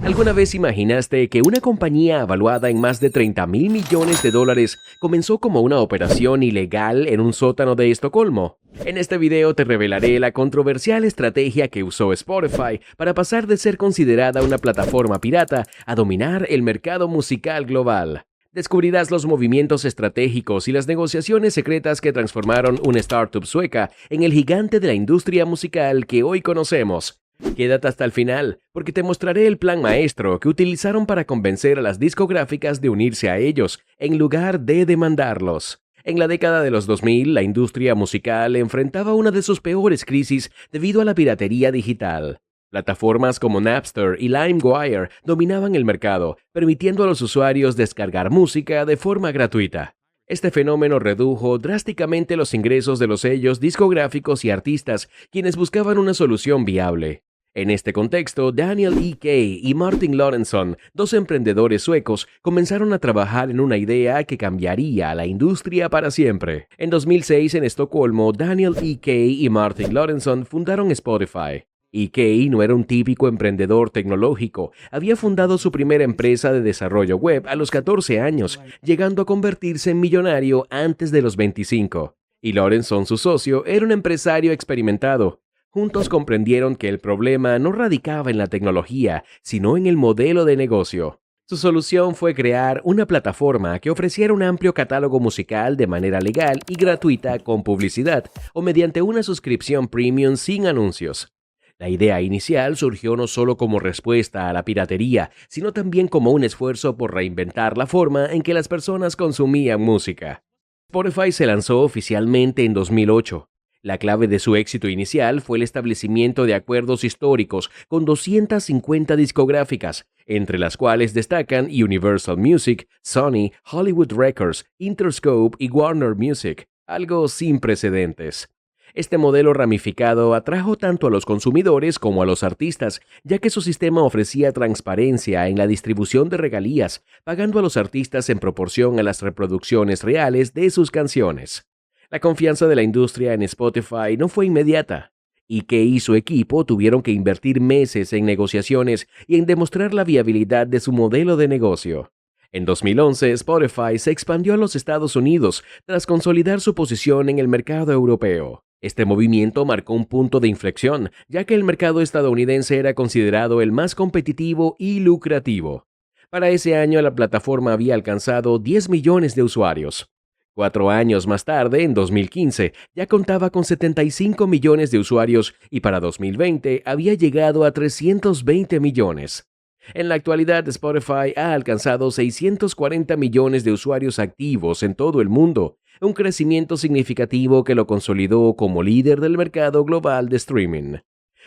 ¿Alguna vez imaginaste que una compañía evaluada en más de 30.000 millones de dólares comenzó como una operación ilegal en un sótano de Estocolmo? En este video te revelaré la controversial estrategia que usó Spotify para pasar de ser considerada una plataforma pirata a dominar el mercado musical global. Descubrirás los movimientos estratégicos y las negociaciones secretas que transformaron una startup sueca en el gigante de la industria musical que hoy conocemos. Quédate hasta el final, porque te mostraré el plan maestro que utilizaron para convencer a las discográficas de unirse a ellos, en lugar de demandarlos. En la década de los 2000, la industria musical enfrentaba una de sus peores crisis debido a la piratería digital. Plataformas como Napster y LimeWire dominaban el mercado, permitiendo a los usuarios descargar música de forma gratuita. Este fenómeno redujo drásticamente los ingresos de los sellos discográficos y artistas, quienes buscaban una solución viable. En este contexto, Daniel E. Kay y Martin Lorentzon, dos emprendedores suecos, comenzaron a trabajar en una idea que cambiaría a la industria para siempre. En 2006, en Estocolmo, Daniel E. Kay y Martin Lorentzon fundaron Spotify. E. Kay no era un típico emprendedor tecnológico, había fundado su primera empresa de desarrollo web a los 14 años, llegando a convertirse en millonario antes de los 25. Y Lorentzon, su socio, era un empresario experimentado. Juntos comprendieron que el problema no radicaba en la tecnología, sino en el modelo de negocio. Su solución fue crear una plataforma que ofreciera un amplio catálogo musical de manera legal y gratuita con publicidad o mediante una suscripción premium sin anuncios. La idea inicial surgió no solo como respuesta a la piratería, sino también como un esfuerzo por reinventar la forma en que las personas consumían música. Spotify se lanzó oficialmente en 2008. La clave de su éxito inicial fue el establecimiento de acuerdos históricos con 250 discográficas, entre las cuales destacan Universal Music, Sony, Hollywood Records, Interscope y Warner Music, algo sin precedentes. Este modelo ramificado atrajo tanto a los consumidores como a los artistas, ya que su sistema ofrecía transparencia en la distribución de regalías, pagando a los artistas en proporción a las reproducciones reales de sus canciones. La confianza de la industria en Spotify no fue inmediata, y Kay y su equipo tuvieron que invertir meses en negociaciones y en demostrar la viabilidad de su modelo de negocio. En 2011, Spotify se expandió a los Estados Unidos tras consolidar su posición en el mercado europeo. Este movimiento marcó un punto de inflexión, ya que el mercado estadounidense era considerado el más competitivo y lucrativo. Para ese año, la plataforma había alcanzado 10 millones de usuarios. 4 años más tarde, en 2015, ya contaba con 75 millones de usuarios y para 2020 había llegado a 320 millones. En la actualidad, Spotify ha alcanzado 640 millones de usuarios activos en todo el mundo, un crecimiento significativo que lo consolidó como líder del mercado global de streaming.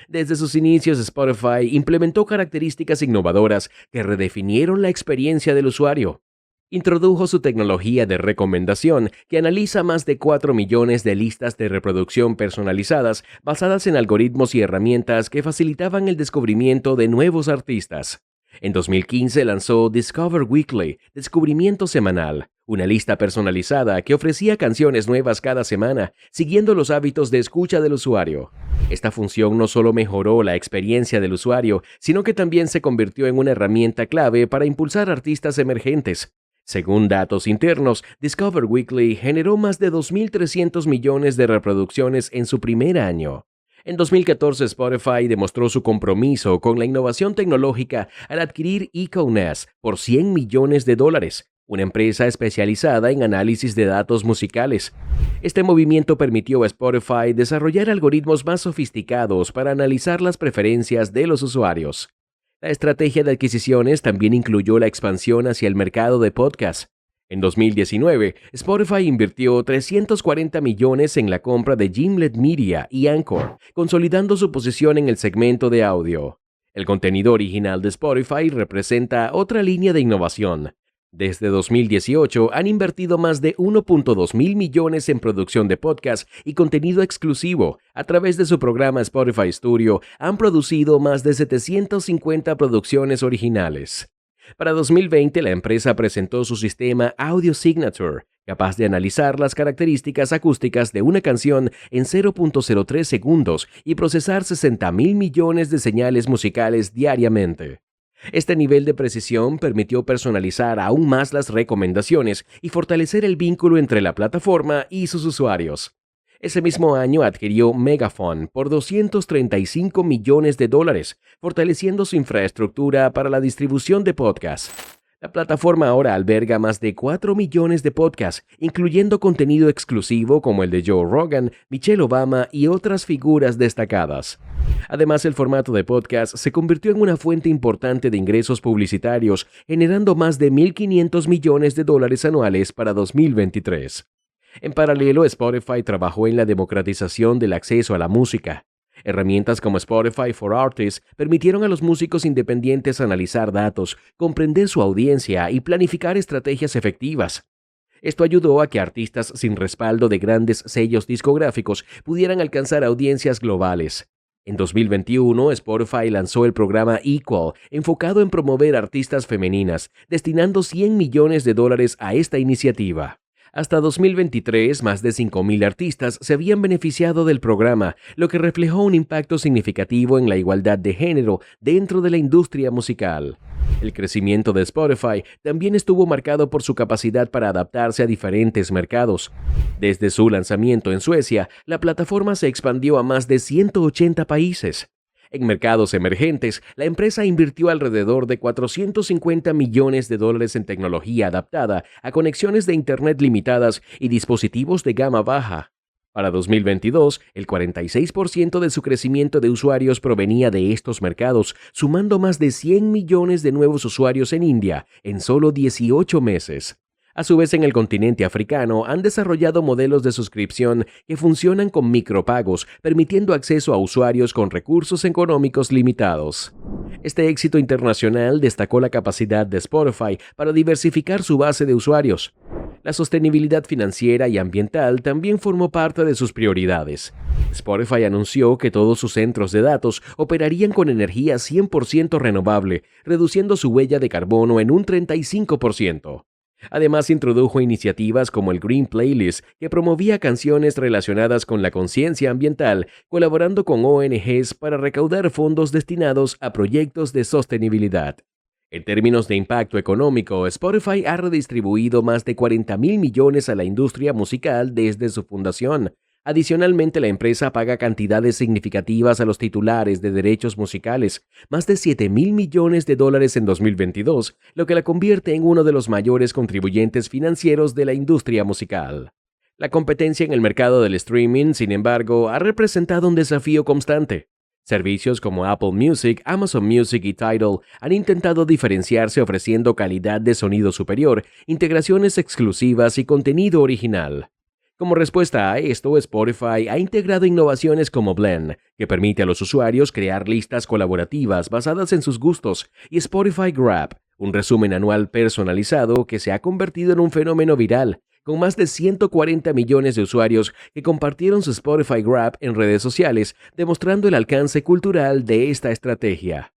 Desde sus inicios, Spotify implementó características innovadoras que redefinieron la experiencia del usuario. Introdujo su tecnología de recomendación, que analiza más de 4 millones de listas de reproducción personalizadas basadas en algoritmos y herramientas que facilitaban el descubrimiento de nuevos artistas. En 2015 lanzó Discover Weekly, Descubrimiento Semanal, una lista personalizada que ofrecía canciones nuevas cada semana, siguiendo los hábitos de escucha del usuario. Esta función no solo mejoró la experiencia del usuario, sino que también se convirtió en una herramienta clave para impulsar artistas emergentes. Según datos internos, Discover Weekly generó más de 2.300 millones de reproducciones en su primer año. En 2014, Spotify demostró su compromiso con la innovación tecnológica al adquirir Econas por $100 millones, una empresa especializada en análisis de datos musicales. Este movimiento permitió a Spotify desarrollar algoritmos más sofisticados para analizar las preferencias de los usuarios. La estrategia de adquisiciones también incluyó la expansión hacia el mercado de podcasts. En 2019, Spotify invirtió 340 millones en la compra de Gimlet Media y Anchor, consolidando su posición en el segmento de audio. El contenido original de Spotify representa otra línea de innovación. Desde 2018 han invertido más de 1.2 mil millones en producción de podcast y contenido exclusivo. A través de su programa Spotify Studio han producido más de 750 producciones originales. Para 2020, la empresa presentó su sistema Audio Signature, capaz de analizar las características acústicas de una canción en 0.03 segundos y procesar 60.000 millones de señales musicales diariamente. Este nivel de precisión permitió personalizar aún más las recomendaciones y fortalecer el vínculo entre la plataforma y sus usuarios. Ese mismo año adquirió Megaphone por $235 millones, fortaleciendo su infraestructura para la distribución de podcasts. La plataforma ahora alberga más de 4 millones de podcasts, incluyendo contenido exclusivo como el de Joe Rogan, Michelle Obama y otras figuras destacadas. Además, el formato de podcast se convirtió en una fuente importante de ingresos publicitarios, generando más de $1.500 millones anuales para 2023. En paralelo, Spotify trabajó en la democratización del acceso a la música. Herramientas como Spotify for Artists permitieron a los músicos independientes analizar datos, comprender su audiencia y planificar estrategias efectivas. Esto ayudó a que artistas sin respaldo de grandes sellos discográficos pudieran alcanzar audiencias globales. En 2021, Spotify lanzó el programa Equal, enfocado en promover artistas femeninas, destinando $100 millones a esta iniciativa. Hasta 2023, más de 5.000 artistas se habían beneficiado del programa, lo que reflejó un impacto significativo en la igualdad de género dentro de la industria musical. El crecimiento de Spotify también estuvo marcado por su capacidad para adaptarse a diferentes mercados. Desde su lanzamiento en Suecia, la plataforma se expandió a más de 180 países. En mercados emergentes, la empresa invirtió alrededor de $450 millones en tecnología adaptada a conexiones de Internet limitadas y dispositivos de gama baja. Para 2022, el 46% de su crecimiento de usuarios provenía de estos mercados, sumando más de 100 millones de nuevos usuarios en India en solo 18 meses. A su vez, en el continente africano han desarrollado modelos de suscripción que funcionan con micropagos, permitiendo acceso a usuarios con recursos económicos limitados. Este éxito internacional destacó la capacidad de Spotify para diversificar su base de usuarios. La sostenibilidad financiera y ambiental también formó parte de sus prioridades. Spotify anunció que todos sus centros de datos operarían con energía 100% renovable, reduciendo su huella de carbono en un 35%. Además, introdujo iniciativas como el Green Playlist, que promovía canciones relacionadas con la conciencia ambiental, colaborando con ONGs para recaudar fondos destinados a proyectos de sostenibilidad. En términos de impacto económico, Spotify ha redistribuido más de $40.000 millones a la industria musical desde su fundación. Adicionalmente, la empresa paga cantidades significativas a los titulares de derechos musicales, más de $7.000 millones en 2022, lo que la convierte en uno de los mayores contribuyentes financieros de la industria musical. La competencia en el mercado del streaming, sin embargo, ha representado un desafío constante. Servicios como Apple Music, Amazon Music y Tidal han intentado diferenciarse ofreciendo calidad de sonido superior, integraciones exclusivas y contenido original. Como respuesta a esto, Spotify ha integrado innovaciones como Blend, que permite a los usuarios crear listas colaborativas basadas en sus gustos, y Spotify Grab, un resumen anual personalizado que se ha convertido en un fenómeno viral, con más de 140 millones de usuarios que compartieron su Spotify Grab en redes sociales, demostrando el alcance cultural de esta estrategia.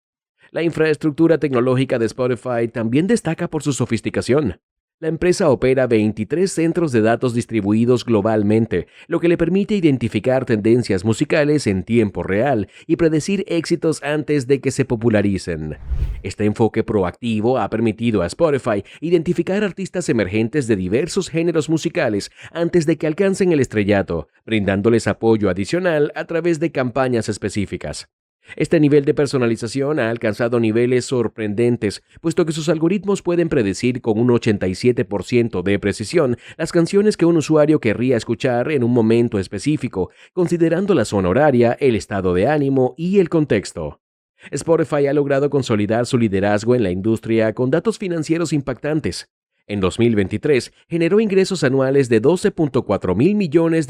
La infraestructura tecnológica de Spotify también destaca por su sofisticación. La empresa opera 23 centros de datos distribuidos globalmente, lo que le permite identificar tendencias musicales en tiempo real y predecir éxitos antes de que se popularicen. Este enfoque proactivo ha permitido a Spotify identificar artistas emergentes de diversos géneros musicales antes de que alcancen el estrellato, brindándoles apoyo adicional a través de campañas específicas. Este nivel de personalización ha alcanzado niveles sorprendentes, puesto que sus algoritmos pueden predecir con un 87% de precisión las canciones que un usuario querría escuchar en un momento específico, considerando la zona horaria, el estado de ánimo y el contexto. Spotify ha logrado consolidar su liderazgo en la industria con datos financieros impactantes. En 2023, generó ingresos anuales de $12.4 mil millones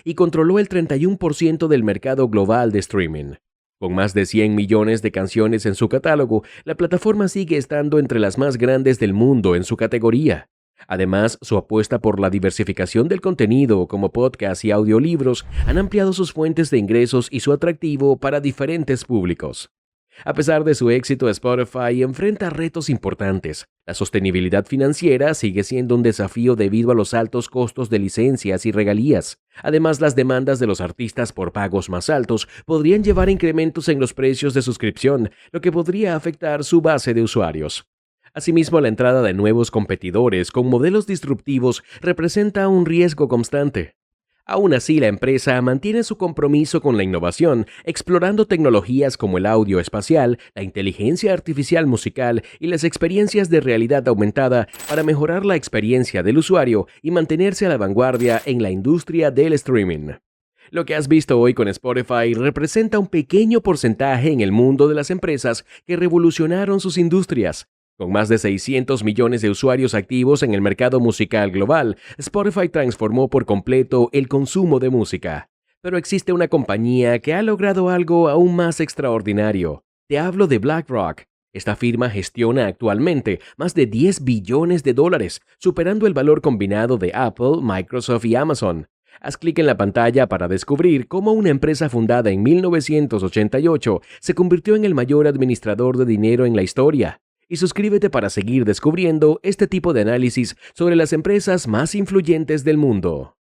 y controló el 31% del mercado global de streaming. Con más de 100 millones de canciones en su catálogo, la plataforma sigue estando entre las más grandes del mundo en su categoría. Además, su apuesta por la diversificación del contenido, como podcasts y audiolibros, han ampliado sus fuentes de ingresos y su atractivo para diferentes públicos. A pesar de su éxito, Spotify enfrenta retos importantes. La sostenibilidad financiera sigue siendo un desafío debido a los altos costos de licencias y regalías. Además, las demandas de los artistas por pagos más altos podrían llevar a incrementos en los precios de suscripción, lo que podría afectar su base de usuarios. Asimismo, la entrada de nuevos competidores con modelos disruptivos representa un riesgo constante. Aún así, la empresa mantiene su compromiso con la innovación, explorando tecnologías como el audio espacial, la inteligencia artificial musical y las experiencias de realidad aumentada para mejorar la experiencia del usuario y mantenerse a la vanguardia en la industria del streaming. Lo que has visto hoy con Spotify representa un pequeño porcentaje en el mundo de las empresas que revolucionaron sus industrias. Con más de 600 millones de usuarios activos en el mercado musical global, Spotify transformó por completo el consumo de música. Pero existe una compañía que ha logrado algo aún más extraordinario. Te hablo de BlackRock. Esta firma gestiona actualmente más de 10 billones de dólares, superando el valor combinado de Apple, Microsoft y Amazon. Haz clic en la pantalla para descubrir cómo una empresa fundada en 1988 se convirtió en el mayor administrador de dinero en la historia. Y suscríbete para seguir descubriendo este tipo de análisis sobre las empresas más influyentes del mundo.